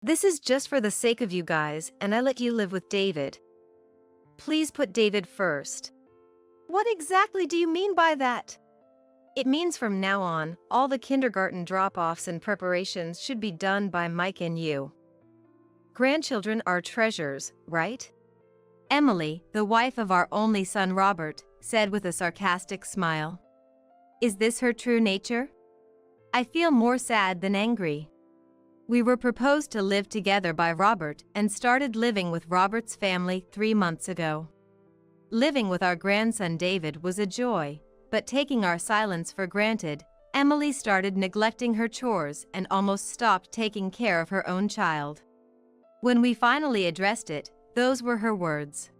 This is just for the sake of you guys, and I let you live with David. Please put David first. What exactly do you mean by that? It means from now on, all the kindergarten drop-offs and preparations should be done by Mike and you. Grandchildren are treasures, right? Emily, the wife of our only son Robert, said with a sarcastic smile. Is this her true nature? I feel more sad than angry. We were proposed to live together by Robert and started living with Robert's family 3 months ago. Living with our grandson David was a joy, but taking our silence for granted, Emily started neglecting her chores and almost stopped taking care of her own child. When we finally addressed it, those were her words.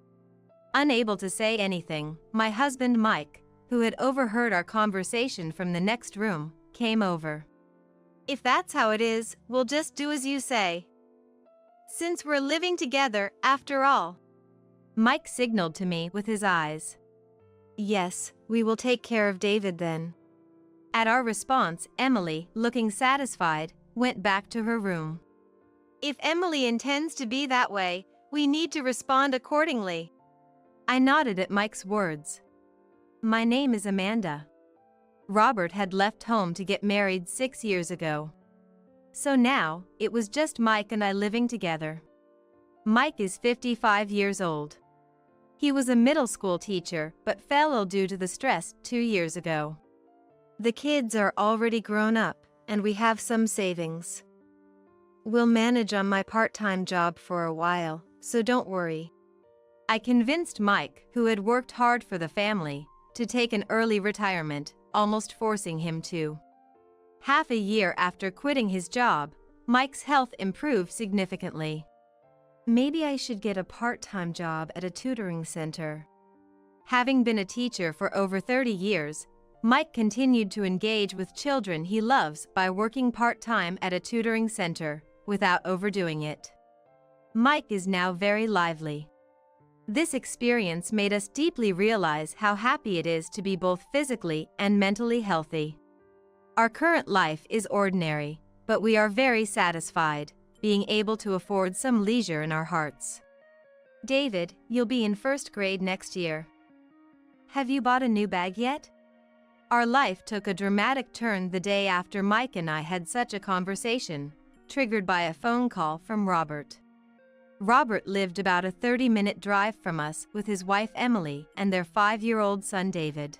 Unable to say anything, my husband Mike, who had overheard our conversation from the next room, came over. If that's how it is, we'll just do as you say. Since we're living together, after all. Mike signaled to me with his eyes. Yes, we will take care of David then. At our response, Emily, looking satisfied, went back to her room. If Emily intends to be that way, we need to respond accordingly. I nodded at Mike's words. My name is Amanda. Robert had left home to get married 6 years ago. So now, it was just Mike and I living together. Mike is 55 years old. He was a middle school teacher but fell ill due to the stress 2 years ago. The kids are already grown up, and we have some savings. We'll manage on my part-time job for a while, so don't worry. I convinced Mike, who had worked hard for the family, to take an early retirement, almost forcing him to. Half a year after quitting his job, Mike's health improved significantly. Maybe I should get a part-time job at a tutoring center. Having been a teacher for over 30 years, Mike continued to engage with children he loves by working part-time at a tutoring center, without overdoing it. Mike is now very lively. This experience made us deeply realize how happy it is to be both physically and mentally healthy. Our current life is ordinary, but we are very satisfied, being able to afford some leisure in our hearts. David, you'll be in first grade next year. Have you bought a new bag yet? Our life took a dramatic turn the day after Mike and I had such a conversation, triggered by a phone call from Robert. Robert lived about a 30-minute drive from us with his wife Emily and their 5-year-old son David.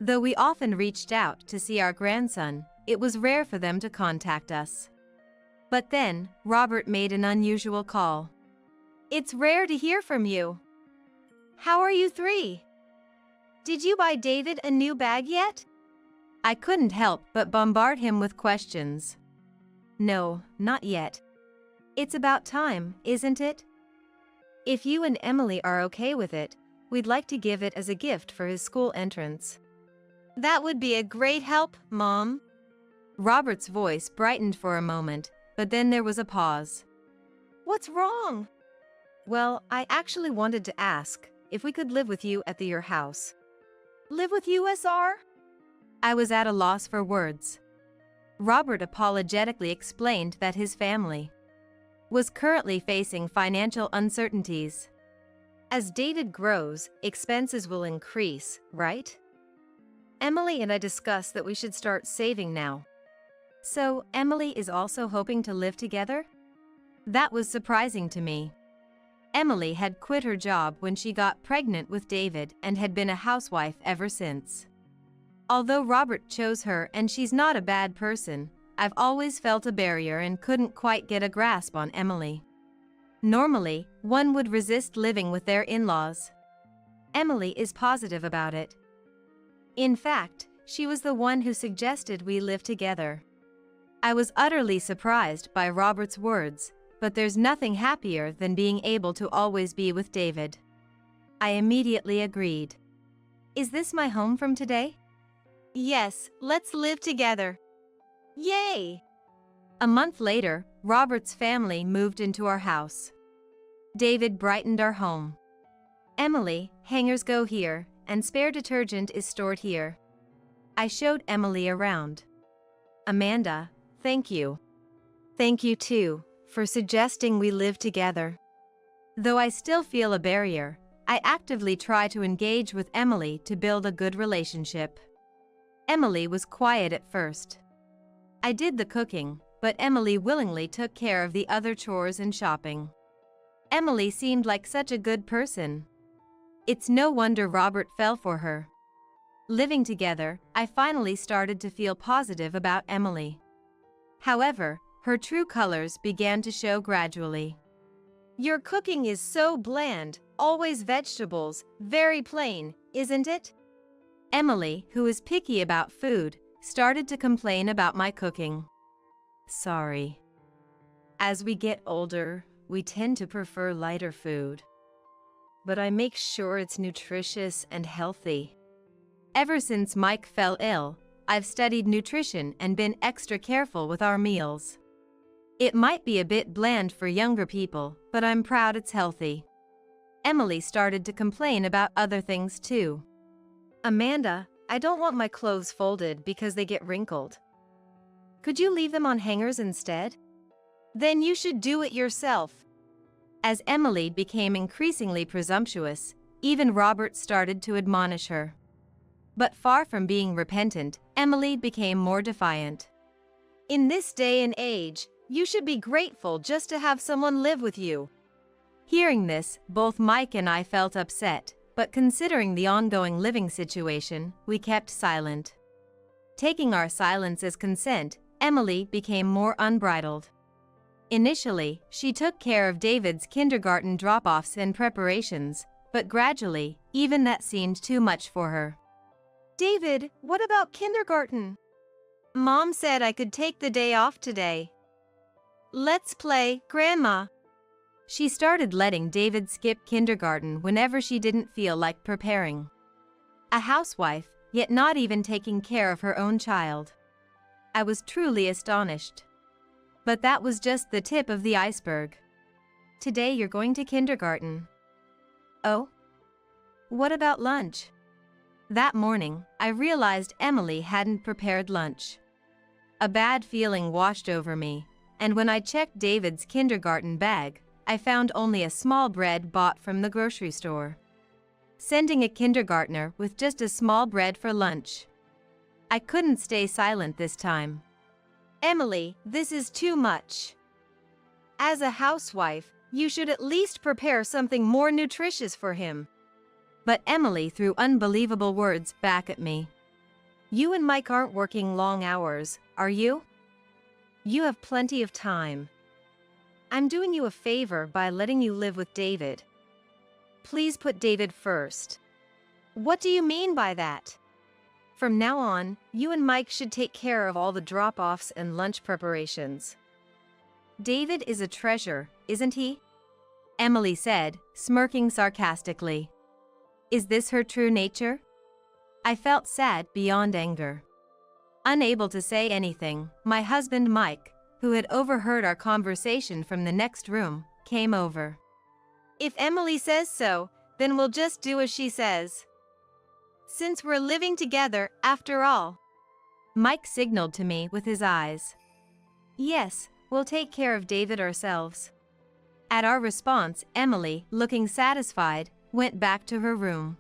Though we often reached out to see our grandson, it was rare for them to contact us. But then, Robert made an unusual call. It's rare to hear from you. How are you three? Did you buy David a new bag yet? I couldn't help but bombard him with questions. No, not yet. It's about time, isn't it? If you and Emily are okay with it, we'd like to give it as a gift for his school entrance. That would be a great help, Mom. Robert's voice brightened for a moment, but then there was a pause. What's wrong? Well, I actually wanted to ask if we could live with you at your house. Live with you, SR? I was at a loss for words. Robert apologetically explained that his family was currently facing financial uncertainties. As David grows, expenses will increase, right? Emily and I discussed that we should start saving now. So, Emily is also hoping to live together? That was surprising to me. Emily had quit her job when she got pregnant with David and had been a housewife ever since. Although Robert chose her and she's not a bad person, I've always felt a barrier and couldn't quite get a grasp on Emily. Normally, one would resist living with their in-laws. Emily is positive about it. In fact, she was the one who suggested we live together. I was utterly surprised by Robert's words, but there's nothing happier than being able to always be with David. I immediately agreed. Is this my home from today? Yes, let's live together. Yay! A month later, Robert's family moved into our house. David brightened our home. Emily, hangers go here, and spare detergent is stored here. I showed Emily around. Amanda, thank you. Thank you too, for suggesting we live together. Though I still feel a barrier, I actively try to engage with Emily to build a good relationship. Emily was quiet at first. I did the cooking, but Emily willingly took care of the other chores and shopping. Emily seemed like such a good person. It's no wonder Robert fell for her. Living together, I finally started to feel positive about Emily. However, her true colors began to show gradually. Your cooking is so bland, always vegetables, very plain, isn't it? Emily, who is picky about food, started to complain about my cooking. Sorry. As we get older, we tend to prefer lighter food. But I make sure it's nutritious and healthy. Ever since Mike fell ill, I've studied nutrition and been extra careful with our meals. It might be a bit bland for younger people, but I'm proud it's healthy. Emily started to complain about other things too. Amanda, I don't want my clothes folded because they get wrinkled. Could you leave them on hangers instead? Then you should do it yourself. As Emily became increasingly presumptuous, even Robert started to admonish her. But far from being repentant, Emily became more defiant. In this day and age, you should be grateful just to have someone live with you. Hearing this, both Mike and I felt upset, but considering the ongoing living situation, we kept silent. Taking our silence as consent, Emily became more unbridled. Initially, she took care of David's kindergarten drop-offs and preparations, but gradually, even that seemed too much for her. David, what about kindergarten? Mom said I could take the day off today. Let's play, Grandma. She started letting David skip kindergarten whenever she didn't feel like preparing. A housewife, yet not even taking care of her own child. I was truly astonished. But that was just the tip of the iceberg. Today you're going to kindergarten. Oh? What about lunch? That morning, I realized Emily hadn't prepared lunch. A bad feeling washed over me, and when I checked David's kindergarten bag, I found only a small bread bought from the grocery store. Sending a kindergartner with just a small bread for lunch. I couldn't stay silent this time. Emily, this is too much. As a housewife, you should at least prepare something more nutritious for him. But Emily threw unbelievable words back at me. You and Mike aren't working long hours, are you? You have plenty of time. I'm doing you a favor by letting you live with David. Please put David first. What do you mean by that? From now on, you and Mike should take care of all the drop-offs and lunch preparations. David is a treasure, isn't he? Emily said, smirking sarcastically. Is this her true nature? I felt sad beyond anger. Unable to say anything, my husband Mike, who had overheard our conversation from the next room, came over. If Emily says so, then we'll just do as she says. Since we're living together, after all. Mike signaled to me with his eyes. Yes, we'll take care of David ourselves. At our response, Emily, looking satisfied, went back to her room.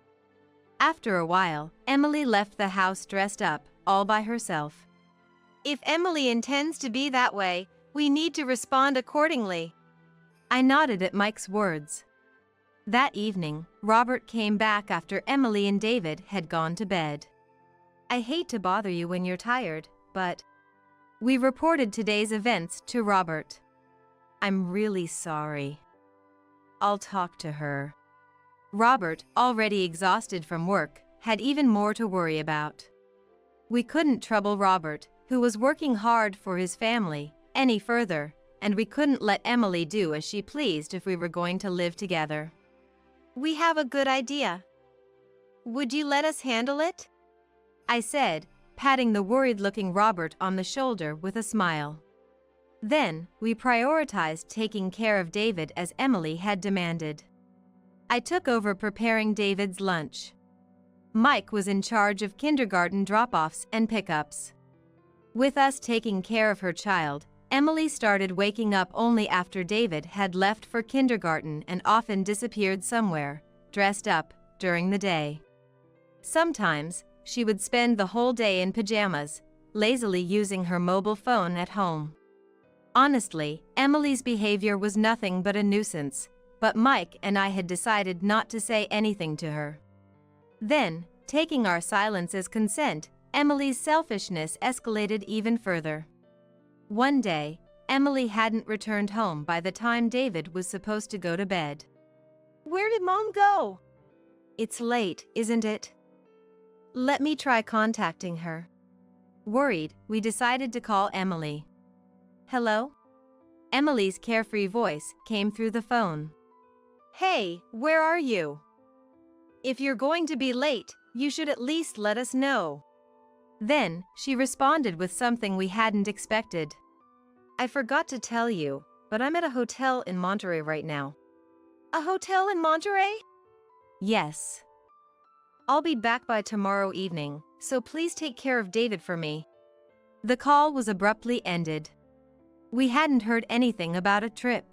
After a while, Emily left the house dressed up, all by herself. If Emily intends to be that way, we need to respond accordingly. I nodded at Mike's words. That evening, Robert came back after Emily and David had gone to bed. I hate to bother you when you're tired, but... We reported today's events to Robert. I'm really sorry. I'll talk to her. Robert, already exhausted from work, had even more to worry about. We couldn't trouble Robert, who was working hard for his family, any further, and we couldn't let Emily do as she pleased if we were going to live together. We have a good idea. Would you let us handle it? I said, patting the worried-looking Robert on the shoulder with a smile. Then, we prioritized taking care of David as Emily had demanded. I took over preparing David's lunch. Mike was in charge of kindergarten drop-offs and pickups. With us taking care of her child, Emily started waking up only after David had left for kindergarten and often disappeared somewhere, dressed up, during the day. Sometimes, she would spend the whole day in pajamas, lazily using her mobile phone at home. Honestly, Emily's behavior was nothing but a nuisance, but Mike and I had decided not to say anything to her. Then, taking our silence as consent, Emily's selfishness escalated even further. One day, Emily hadn't returned home by the time David was supposed to go to bed. Where did Mom go? It's late, isn't it? Let me try contacting her. Worried, we decided to call Emily. Hello? Emily's carefree voice came through the phone. Hey, where are you? If you're going to be late, you should at least let us know. Then, she responded with something we hadn't expected. I forgot to tell you, but I'm at a hotel in Monterey right now. A hotel in Monterey? Yes. I'll be back by tomorrow evening, so please take care of David for me. The call was abruptly ended. We hadn't heard anything about a trip.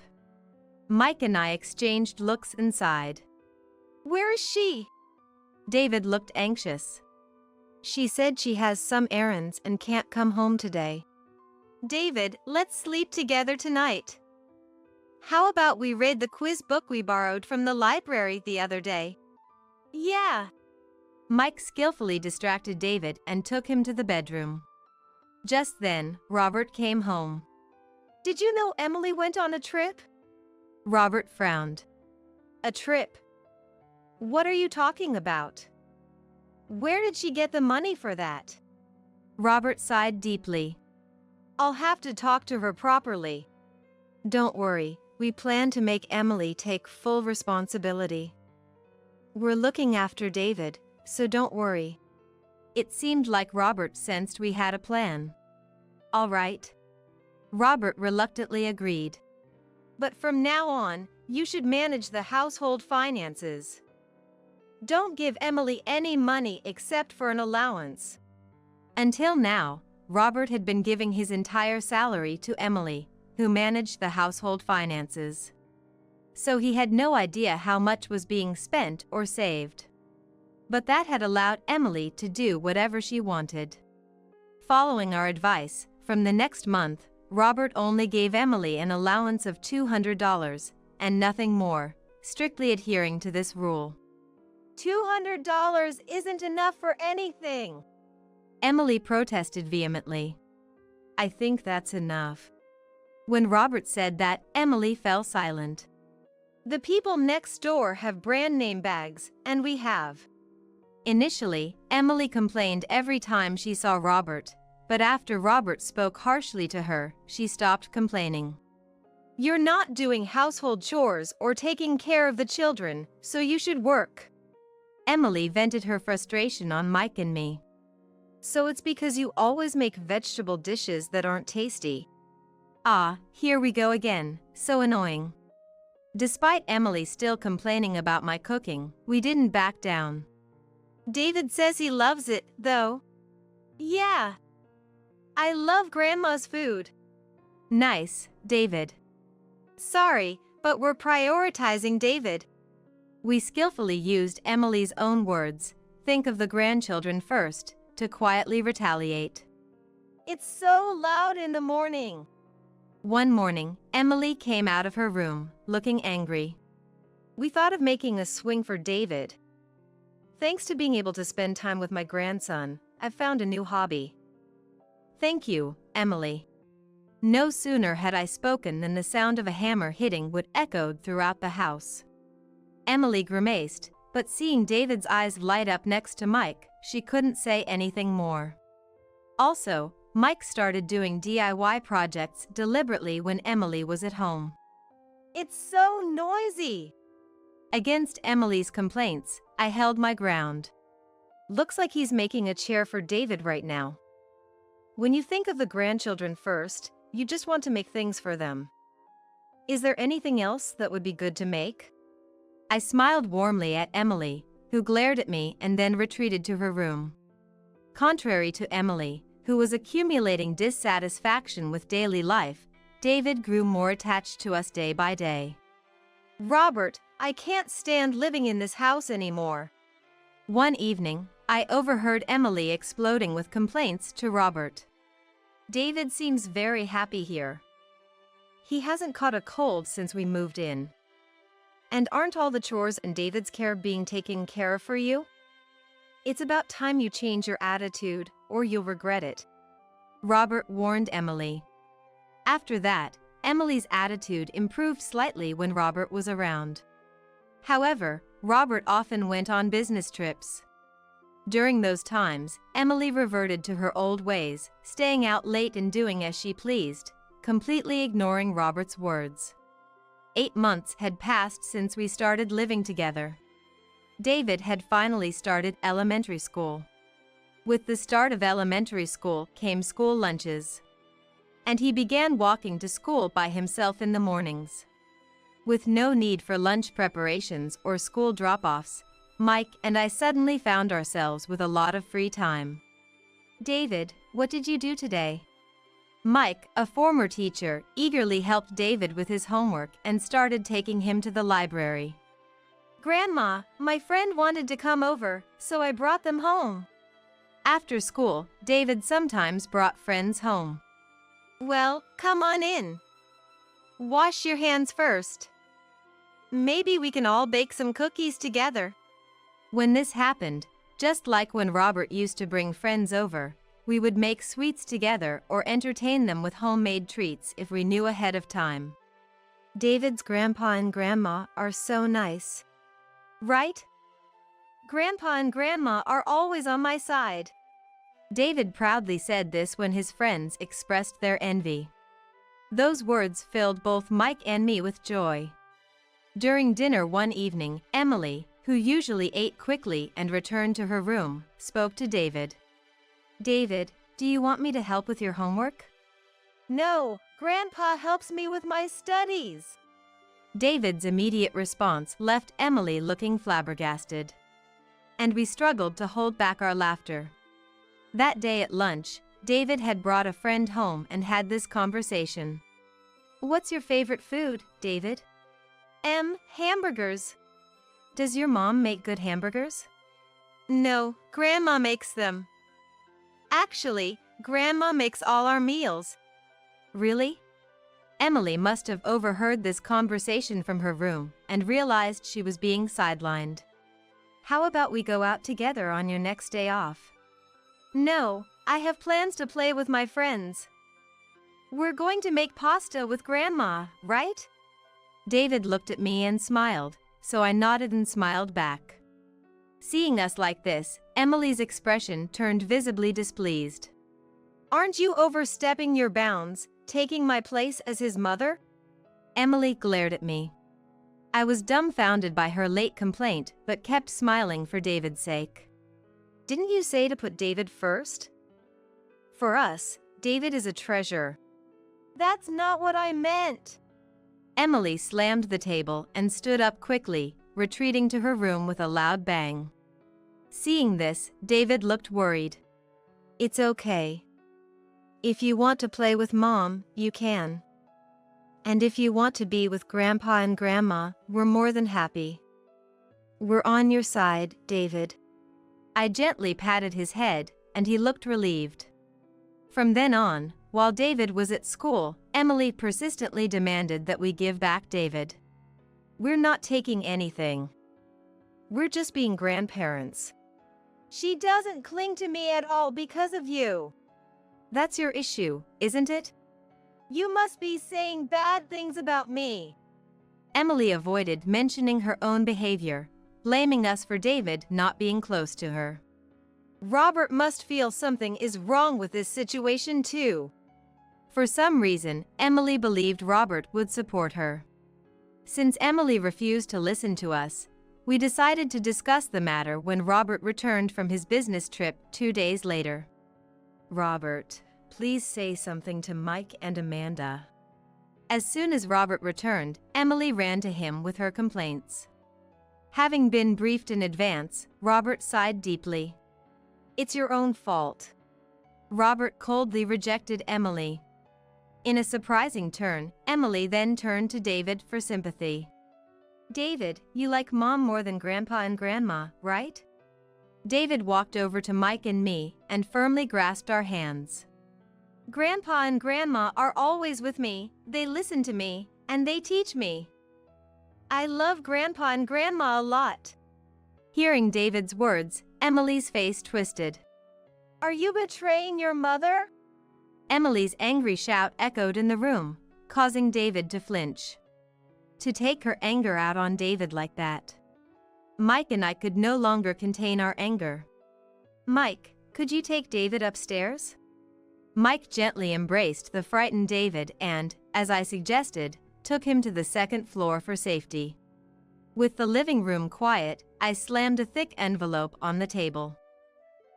Mike and I exchanged looks and sighed. Where is she? David looked anxious. She said she has some errands and can't come home today. David, let's sleep together tonight. How about we read the quiz book we borrowed from the library the other day? Yeah. Mike skillfully distracted David and took him to the bedroom. Just then, Robert came home. Did you know Emily went on a trip? Robert frowned. A trip? What are you talking about? Where did she get the money for that? Robert sighed deeply. I'll have to talk to her properly. Don't worry, we plan to make Emily take full responsibility. We're looking after David, so don't worry. It seemed like Robert sensed we had a plan. All right. Robert reluctantly agreed. But from now on, you should manage the household finances. Don't give Emily any money except for an allowance. Until now, Robert had been giving his entire salary to Emily, who managed the household finances. So he had no idea how much was being spent or saved. But that had allowed Emily to do whatever she wanted. Following our advice, from the next month, Robert only gave Emily an allowance of $200, and nothing more, strictly adhering to this rule. $200 isn't enough for anything. Emily protested vehemently. I think that's enough. When Robert said that, Emily fell silent. The people next door have brand name bags, and we have. Initially, Emily complained every time she saw Robert, but after Robert spoke harshly to her, she stopped complaining. You're not doing household chores or taking care of the children, so you should work. Emily vented her frustration on Mike and me. So it's because you always make vegetable dishes that aren't tasty. Ah, here we go again, so annoying. Despite Emily still complaining about my cooking, we didn't back down. David says he loves it, though. Yeah. I love Grandma's food. Nice, David. Sorry, but we're prioritizing David. We skillfully used Emily's own words, think of the grandchildren first, to quietly retaliate. It's so loud in the morning. One morning, Emily came out of her room, looking angry. We thought of making a swing for David. Thanks to being able to spend time with my grandson, I've found a new hobby. Thank you, Emily. No sooner had I spoken than the sound of a hammer hitting wood echoed throughout the house. Emily grimaced, but seeing David's eyes light up next to Mike, she couldn't say anything more. Also, Mike started doing DIY projects deliberately when Emily was at home. It's so noisy. Against Emily's complaints, I held my ground. Looks like he's making a chair for David right now. When you think of the grandchildren first, you just want to make things for them. Is there anything else that would be good to make? I smiled warmly at Emily, who glared at me and then retreated to her room. Contrary to Emily, who was accumulating dissatisfaction with daily life, David grew more attached to us day by day. Robert, I can't stand living in this house anymore. One evening, I overheard Emily exploding with complaints to Robert. David seems very happy here. He hasn't caught a cold since we moved in. And aren't all the chores and David's care being taken care of for you? It's about time you change your attitude, or you'll regret it. Robert warned Emily. After that, Emily's attitude improved slightly when Robert was around. However, Robert often went on business trips. During those times, Emily reverted to her old ways, staying out late and doing as she pleased, completely ignoring Robert's words. 8 months had passed since we started living together. David had finally started elementary school. With the start of elementary school came school lunches. And he began walking to school by himself in the mornings. With no need for lunch preparations or school drop-offs, Mike and I suddenly found ourselves with a lot of free time. David, what did you do today? Mike, a former teacher, eagerly helped David with his homework and started taking him to the library. Grandma, my friend wanted to come over, so I brought them home. After school, David sometimes brought friends home. Well, come on in. Wash your hands first. Maybe we can all bake some cookies together. When this happened, just like when Robert used to bring friends over, we would make sweets together or entertain them with homemade treats if we knew ahead of time. David's grandpa and grandma are so nice. Right? Grandpa and grandma are always on my side. David proudly said this when his friends expressed their envy. Those words filled both Mike and me with joy. During dinner one evening, Emily, who usually ate quickly and returned to her room, spoke to David. David, do you want me to help with your homework? No, Grandpa helps me with my studies. David's immediate response left Emily looking flabbergasted. And we struggled to hold back our laughter. That day at lunch, David had brought a friend home and had this conversation. What's your favorite food, David? Hamburgers. Does your mom make good hamburgers? No, Grandma makes them. Actually, Grandma makes all our meals. Really? Emily must have overheard this conversation from her room and realized she was being sidelined. How about we go out together on your next day off? No, I have plans to play with my friends. We're going to make pasta with Grandma, right? David looked at me and smiled, so I nodded and smiled back. Seeing us like this, Emily's expression turned visibly displeased. Aren't you overstepping your bounds, taking my place as his mother? Emily glared at me. I was dumbfounded by her late complaint, but kept smiling for David's sake. Didn't you say to put David first? For us, David is a treasure. That's not what I meant. Emily slammed the table and stood up quickly, retreating to her room with a loud bang. Seeing this, David looked worried. It's okay. If you want to play with Mom, you can. And if you want to be with Grandpa and Grandma, we're more than happy. We're on your side, David. I gently patted his head, and he looked relieved. From then on, while David was at school, Emily persistently demanded that we give back David. We're not taking anything. We're just being grandparents. She doesn't cling to me at all because of you. That's your issue, isn't it? You must be saying bad things about me. Emily avoided mentioning her own behavior, blaming us for David not being close to her. Robert must feel something is wrong with this situation too. For some reason, Emily believed Robert would support her. Since Emily refused to listen to us, we decided to discuss the matter when Robert returned from his business trip 2 days later. Robert, please say something to Mike and Amanda. As soon as Robert returned, Emily ran to him with her complaints. Having been briefed in advance, Robert sighed deeply. It's your own fault. Robert coldly rejected Emily. In a surprising turn, Emily then turned to David for sympathy. "David, you like Mom more than Grandpa and Grandma, right?" David walked over to Mike and me and firmly grasped our hands. "Grandpa and Grandma are always with me, they listen to me, and they teach me. I love Grandpa and Grandma a lot." Hearing David's words, Emily's face twisted. "Are you betraying your mother?" Emily's angry shout echoed in the room, causing David to flinch. To take her anger out on David like that. Mike and I could no longer contain our anger. "Mike, could you take David upstairs?" Mike gently embraced the frightened David and, as I suggested, took him to the second floor for safety. With the living room quiet, I slammed a thick envelope on the table.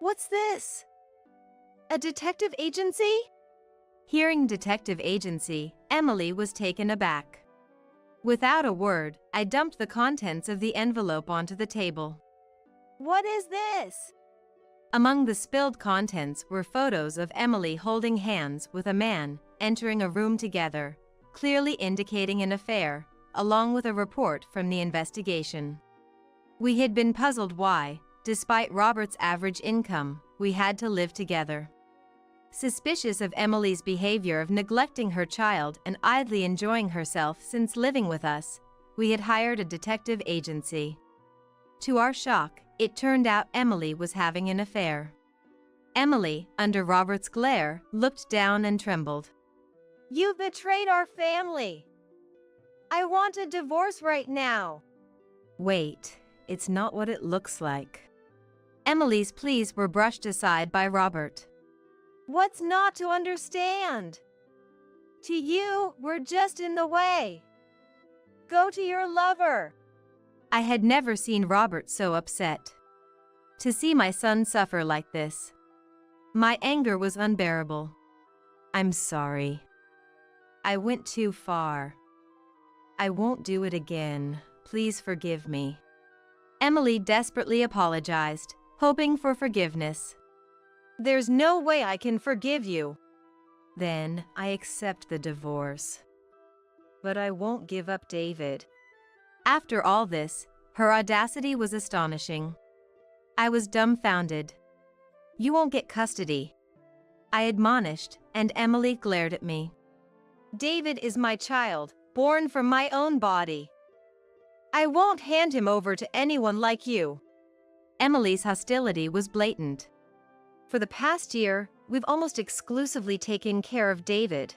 "What's this? A detective agency?" Hearing detective agency, Emily was taken aback. Without a word, I dumped the contents of the envelope onto the table. "What is this?" Among the spilled contents were photos of Emily holding hands with a man, entering a room together, clearly indicating an affair, along with a report from the investigation. We had been puzzled why, despite Robert's average income, we had to live together. Suspicious of Emily's behavior of neglecting her child and idly enjoying herself since living with us, we had hired a detective agency. To our shock, it turned out Emily was having an affair. Emily, under Robert's glare, looked down and trembled. "You've betrayed our family. I want a divorce right now." "Wait, it's not what it looks like." Emily's pleas were brushed aside by Robert. "What's not to understand? To you, we're just in the way. Go to your lover." I had never seen Robert so upset. To see my son suffer like this. My anger was unbearable. "I'm sorry. I went too far. I won't do it again. Please forgive me." Emily desperately apologized, hoping for forgiveness. "There's no way I can forgive you." "Then I accept the divorce. But I won't give up David." After all this, her audacity was astonishing. I was dumbfounded. "You won't get custody," I admonished, and Emily glared at me. "David is my child, born from my own body. I won't hand him over to anyone like you." Emily's hostility was blatant. "For the past year, we've almost exclusively taken care of David.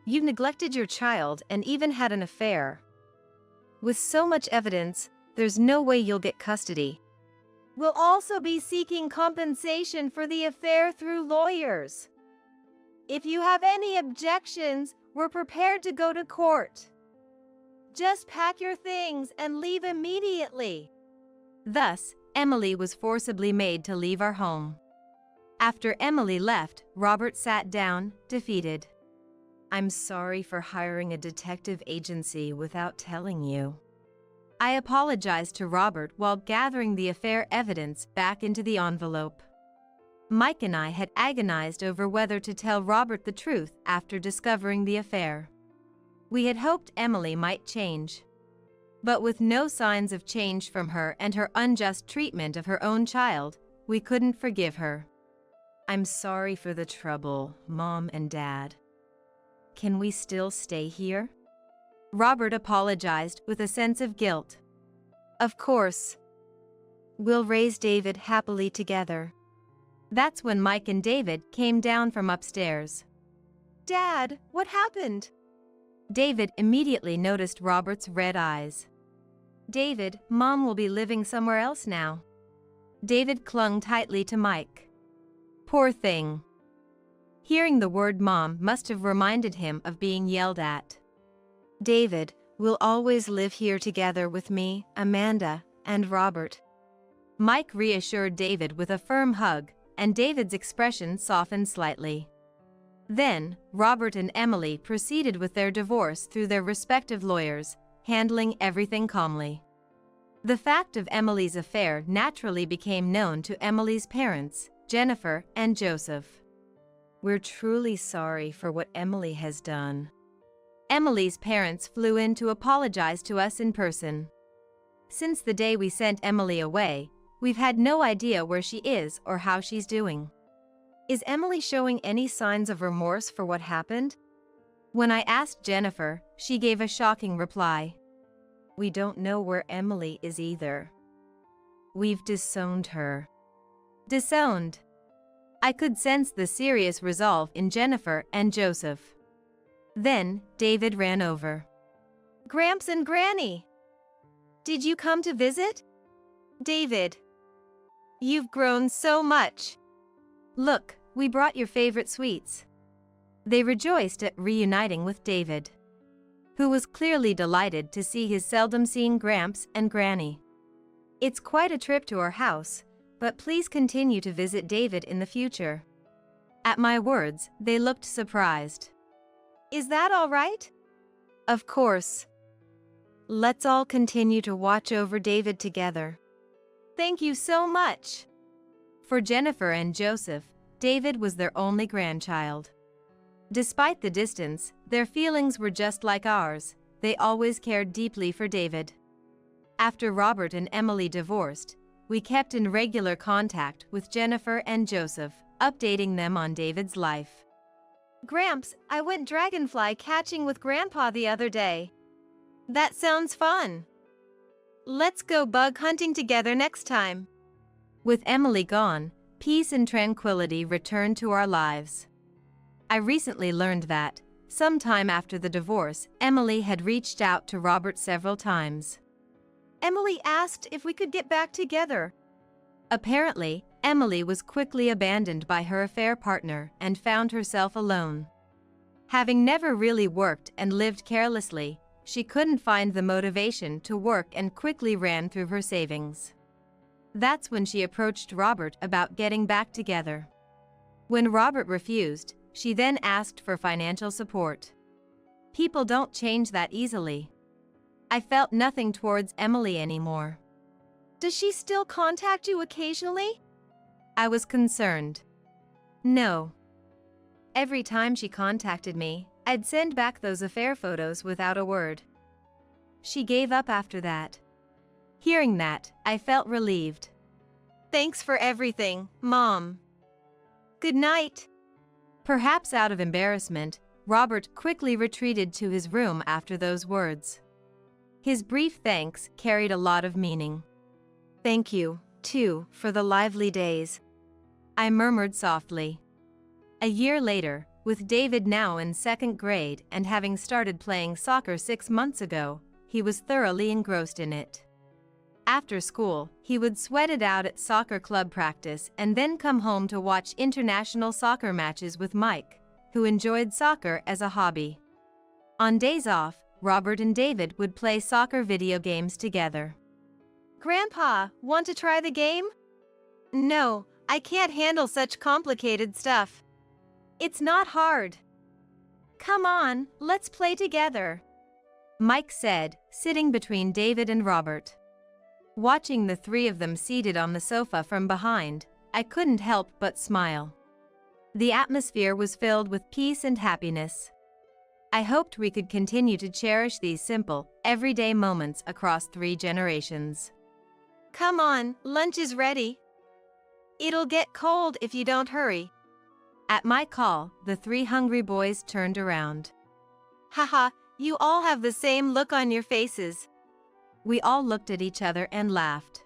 You've neglected your child and even had an affair. With so much evidence, there's no way you'll get custody. We'll also be seeking compensation for the affair through lawyers. If you have any objections, we're prepared to go to court. Just pack your things and leave immediately." Thus, Emily was forcibly made to leave our home. After Emily left, Robert sat down, defeated. "I'm sorry for hiring a detective agency without telling you." I apologized to Robert while gathering the affair evidence back into the envelope. Mike and I had agonized over whether to tell Robert the truth after discovering the affair. We had hoped Emily might change. But with no signs of change from her and her unjust treatment of her own child, we couldn't forgive her. "I'm sorry for the trouble, Mom and Dad. Can we still stay here?" Robert apologized with a sense of guilt. "Of course. We'll raise David happily together." That's when Mike and David came down from upstairs. "Dad, what happened?" David immediately noticed Robert's red eyes. "David, Mom will be living somewhere else now." David clung tightly to Mike. Poor thing. Hearing the word Mom must have reminded him of being yelled at. "David, we'll always live here together with me, Amanda, and Robert." Mike reassured David with a firm hug, and David's expression softened slightly. Then, Robert and Emily proceeded with their divorce through their respective lawyers, handling everything calmly. The fact of Emily's affair naturally became known to Emily's parents, Jennifer and Joseph. We're truly sorry for what Emily has done. Emily's parents flew in to apologize to us in person. Since the day we sent Emily away, we've had no idea where she is or how she's doing. Is Emily showing any signs of remorse for what happened? When I asked Jennifer, she gave a shocking reply. We don't know where Emily is either. We've disowned her. Disowned? I could sense the serious resolve in Jennifer and Joseph. Then, David ran over. Gramps and Granny! Did you come to visit? David, you've grown so much. Look, we brought your favorite sweets. They rejoiced at reuniting with David, who was clearly delighted to see his seldom-seen Gramps and Granny. It's quite a trip to our house, but please continue to visit David in the future. At my words, they looked surprised. Is that all right? Of course. Let's all continue to watch over David together. Thank you so much. For Jennifer and Joseph, David was their only grandchild. Despite the distance, their feelings were just like ours. They always cared deeply for David. After Robert and Emily divorced, we kept in regular contact with Jennifer and Joseph, updating them on David's life. Gramps, I went dragonfly catching with Grandpa the other day. That sounds fun. Let's go bug hunting together next time. With Emily gone, peace and tranquility returned to our lives. I recently learned that, sometime after the divorce, Emily had reached out to Robert several times. Emily asked if we could get back together. Apparently, Emily was quickly abandoned by her affair partner and found herself alone. Having never really worked and lived carelessly, she couldn't find the motivation to work and quickly ran through her savings. That's when she approached Robert about getting back together. When Robert refused, she then asked for financial support. People don't change that easily. I felt nothing towards Emily anymore. Does she still contact you occasionally? I was concerned. No. Every time she contacted me, I'd send back those affair photos without a word. She gave up after that. Hearing that, I felt relieved. Thanks for everything, Mom. Good night. Perhaps out of embarrassment, Robert quickly retreated to his room after those words. His brief thanks carried a lot of meaning. Thank you, too, for the lively days. I murmured softly. A year later, with David now in second grade and having started playing soccer 6 months ago, he was thoroughly engrossed in it. After school, he would sweat it out at soccer club practice and then come home to watch international soccer matches with Mike, who enjoyed soccer as a hobby. On days off, Robert and David would play soccer video games together. Grandpa, want to try the game? No, I can't handle such complicated stuff. It's not hard. Come on, let's play together, Mike said, sitting between David and Robert. Watching the three of them seated on the sofa from behind, I couldn't help but smile. The atmosphere was filled with peace and happiness. I hoped we could continue to cherish these simple, everyday moments across 3 generations. Come on, lunch is ready. It'll get cold if you don't hurry. At my call, the 3 hungry boys turned around. Haha, you all have the same look on your faces. We all looked at each other and laughed.